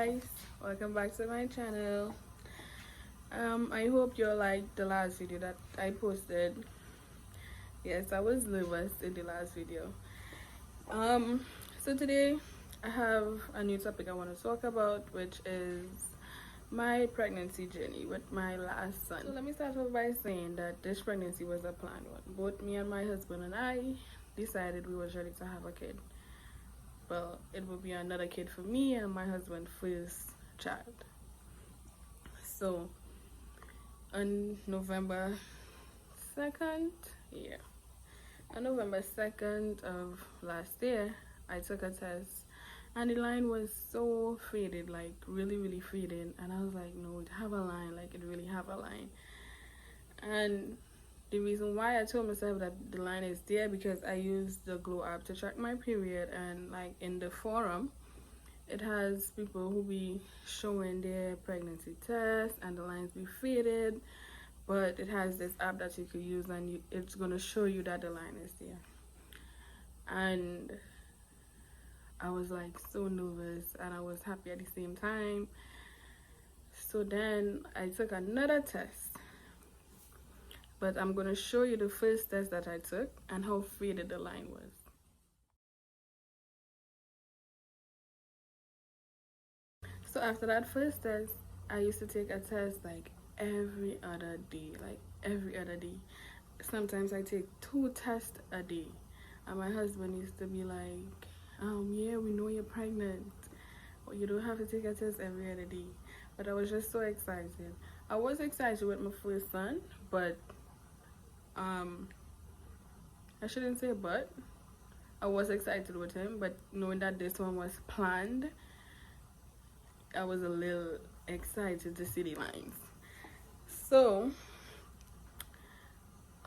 guys, welcome back to my channel. I hope you liked the last video that I posted. Yes, I was nervous in the last video. So today I have a new topic I want to talk about, which is my pregnancy journey with my last son. So let me start off by saying that this pregnancy was a planned one. Both me and my husband and I decided we were ready to have a kid. Well, it will be another kid for me and my husband's first child. So on November 2nd, on November 2nd of last year, I took a test and the line was so faded, like really faded, and I was like, no, it have a line, like it really have a line. And the reason why I told myself that the line is there because I used the Glow app to track my period, and like in the forum it has people who be showing their pregnancy test and the lines be faded, but it has this app that you could use and it's going to show you that the line is there. And I was like so nervous and I was happy at the same time. So then I took another test, but I'm going to show you the first test that I took and how faded the line was. So after that first test, I used to take a test like every other day. Sometimes I take 2 tests a day. And my husband used to be like, yeah, we know you're pregnant. Well, you don't have to take a test every other day. But I was just so excited. I was excited with my first son, but I shouldn't say but. I was excited with him, but knowing that this one was planned, I was a little excited to see the lines. So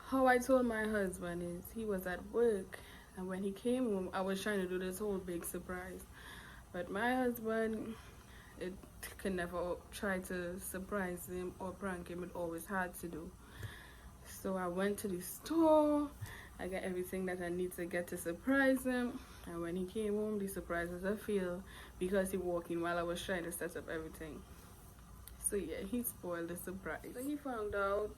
how I told my husband is he was at work, and when he came home I was trying to do this whole big surprise, but my husband, it could never try to surprise him or prank him. It always had to do. So I went to the store, I got everything that I need to get to surprise him, and when he came home the surprise was a fail because he walked in while I was trying to set up everything. So yeah, he spoiled the surprise. So he found out,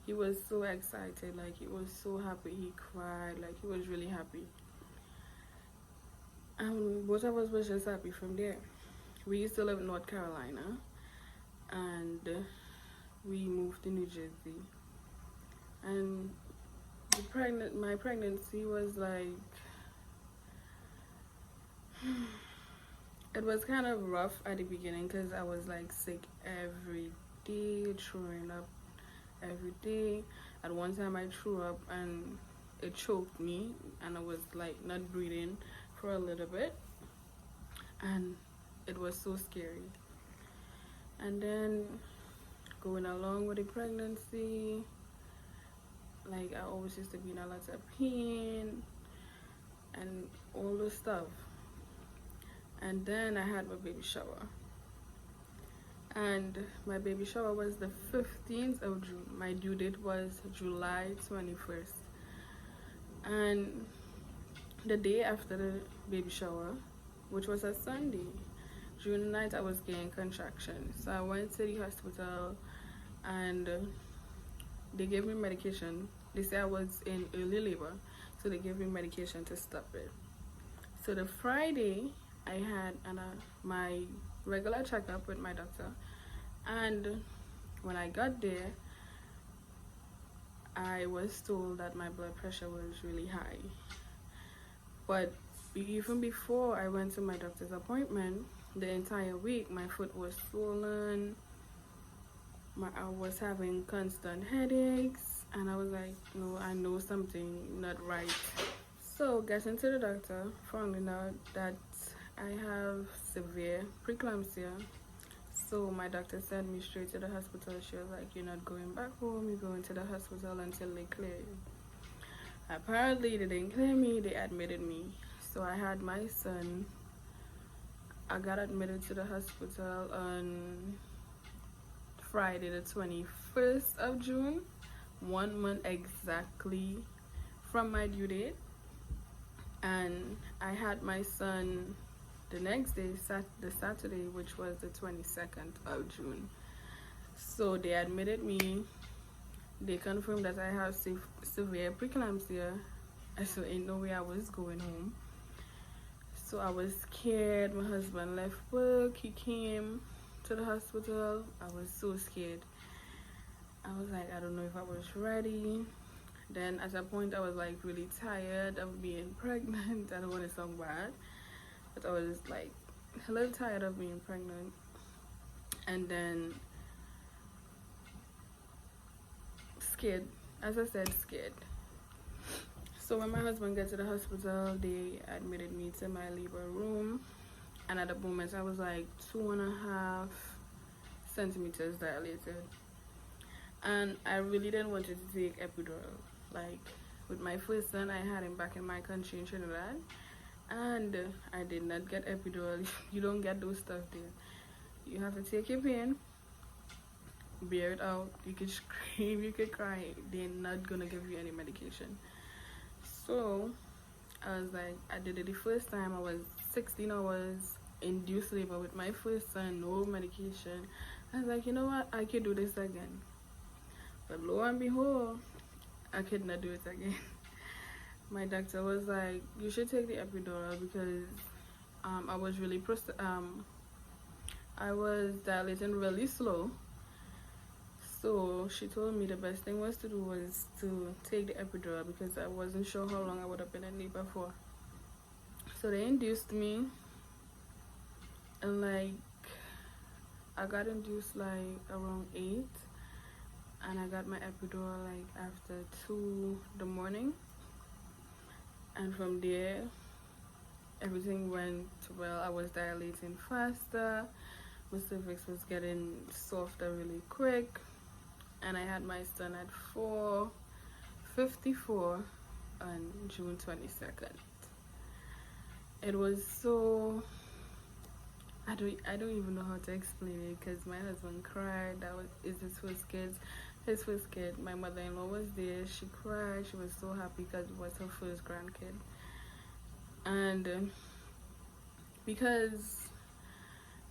he was so excited, like he was so happy, he cried, like he was really happy. And both of us was just happy from there. We used to live in North Carolina and we moved to New Jersey, and my pregnancy was like, it was kind of rough at the beginning because I was like sick every day, throwing up every day. At one time I threw up and it choked me and I was like not breathing for a little bit, and it was so scary. And then going along with the pregnancy, like I always used to be in a lot of pain and all the stuff. And then I had my baby shower, and my baby shower was the 15th of June. My due date was July 21st, and the day after the baby shower, which was a Sunday, June night, I was getting contractions. So I went to the hospital and they gave me medication. They said I was in early labor, so they gave me medication to stop it. So the Friday I had my regular checkup with my doctor, and when I got there I was told that my blood pressure was really high. But even before I went to my doctor's appointment, the entire week my foot was swollen, I was having constant headaches, and I was like, no, I know something not right. So getting to the doctor, finding out that I have severe preeclampsia. So my doctor sent me straight to the hospital. She was like, you're not going back home, you're going to the hospital until they clear you. Apparently they didn't clear me, they admitted me. So I had my son. I got admitted to the hospital on Friday the 21st of June, 1 month exactly from my due date. And I had my son the next day, the Saturday, which was the 22nd of June. So they admitted me. They confirmed that I have severe preeclampsia. So ain't no way I was going home. So I was scared. My husband left work. He came to the hospital. I was so scared. I was like, I don't know if I was ready. Then at a point I was like really tired of being pregnant. I don't want to sound bad, but I was like a little tired of being pregnant. And then scared, as I said, scared. So when my husband got to the hospital, they admitted me to my labor room, and at the moment I was like 2.5 centimeters dilated, and I really didn't want to take epidural. Like with my first son, I had him back in my country in Trinidad, and I did not get epidural. You don't get those stuff there. You have to take your pain, bear it out. You can scream, you can cry. They're not gonna give you any medication. So I was like, I did it the first time. I was 16 hours induced labor with my first son, no medication. I was like, you know what, I could do this again. But lo and behold, I could not do it again. My doctor was like, you should take the epidural because I was really I was dilating really slow. So she told me the best thing was to do was to take the epidural because I wasn't sure how long I would have been in labor for. So they induced me, and like I got induced like around 8, and I got my epidural like after 2 the morning. And from there, everything went well. I was dilating faster. My cervix was getting softer really quick. And I had my son at 4:54 on June 22nd. It was so, I don't even know how to explain it because my husband cried. That was his first kid. My mother-in-law was there. She cried. She was so happy because it was her first grandkid. And because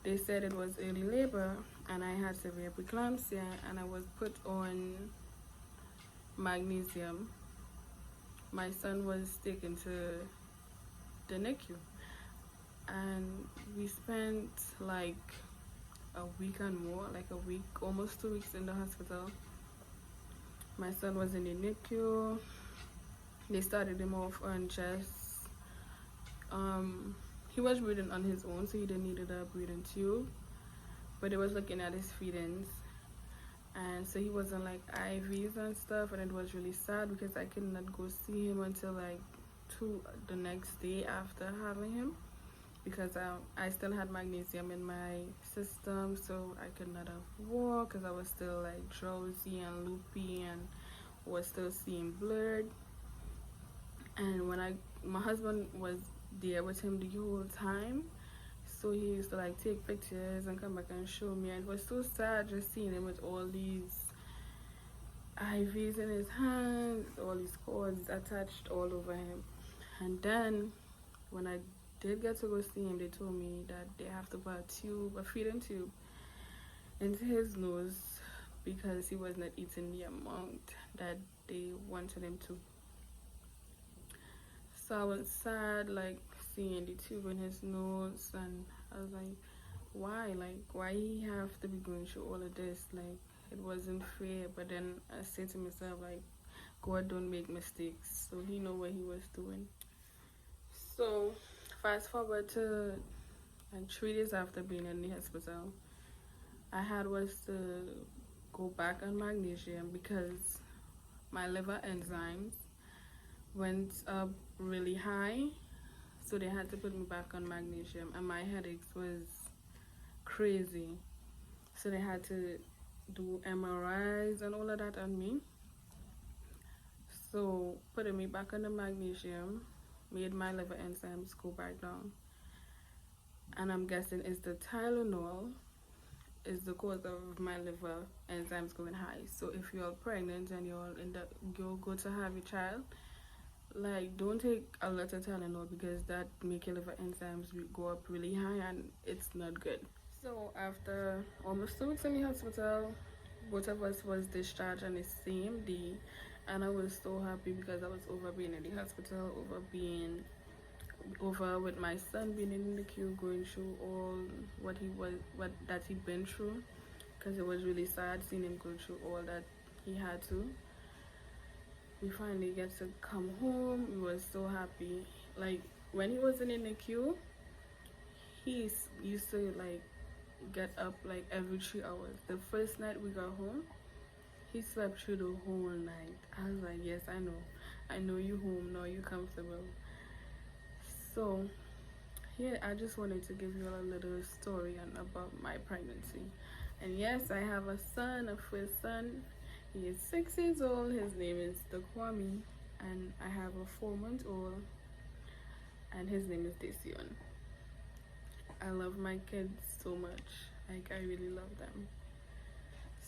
they said it was early labor and I had severe preeclampsia, and I was put on magnesium, my son was taken to the NICU, and we spent like a week and more, like a week, almost 2 weeks in the hospital. My son was in the NICU. They started him off on chest. He was breathing on his own, so he didn't need a breathing tube, but they was looking at his feedings, and so he was on like IVs and stuff, and it was really sad because I could not go see him until like the next day after having him, because I still had magnesium in my system, so I could not have walked because I was still like drowsy and loopy and was still seeing blurred. And when my husband was there with him the whole time, so he used to like take pictures and come back and show me, and it was so sad just seeing him with all these IVs in his hands, all these cords attached all over him. And then when I did get to go see him, they told me that they have to put a feeding tube into his nose because he was not eating the amount that they wanted him to. So I was sad, like seeing the tube in his nose, and I was like, why he have to be going through all of this? Like, it wasn't fair. But then I said to myself, like, God don't make mistakes, so he know what he was doing. So fast forward to like 3 days after being in the hospital, I had was to go back on magnesium because my liver enzymes went up really high, so they had to put me back on magnesium, and my headaches was crazy, so they had to do MRIs and all of that on me. So putting me back on the magnesium made my liver enzymes go back down, and I'm guessing it's the Tylenol is the cause of my liver enzymes going high. So if you're pregnant and you'll go to have a child, Like, don't take a lot of Tylenol because that make your liver enzymes go up really high and it's not good. So after almost 2 weeks in the hospital, both of us was discharged on the same day, and I was so happy because I was over being in the hospital, over with my son being in the NICU, going through all what he'd been through, because it was really sad seeing him go through all that he had to. We finally get to come home. We were so happy. Like, when he was in the NICU, he used to like get up like every 3 hours. The first night we got home, he slept through the whole night. I was like, yes, I know you home now, you comfortable. So here, I just wanted to give you a little story about my pregnancy. And yes, I have a son, a first son. He is 6 years old. His name is Kwame, and I have a 4-month-old, and his name is Dacion. I love my kids so much. Like, I really love them.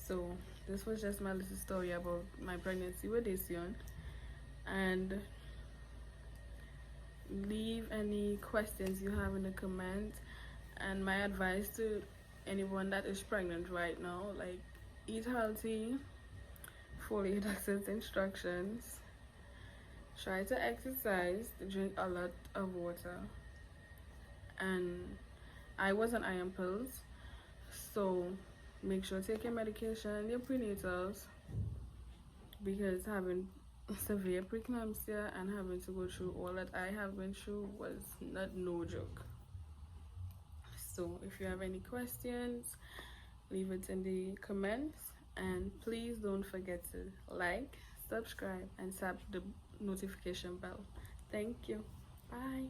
So this was just my little story about my pregnancy with Dacion. And leave any questions you have in the comments. And my advice to anyone that is pregnant right now, like, eat healthy, follow your doctor's instructions, try to exercise, drink a lot of water. And I was on iron pills, so make sure to take your medication, your prenatals, because having severe preeclampsia and having to go through all that I have been through was no joke. So if you have any questions, leave it in the comments, and please don't forget to like, subscribe, and tap the notification bell. Thank you. Bye.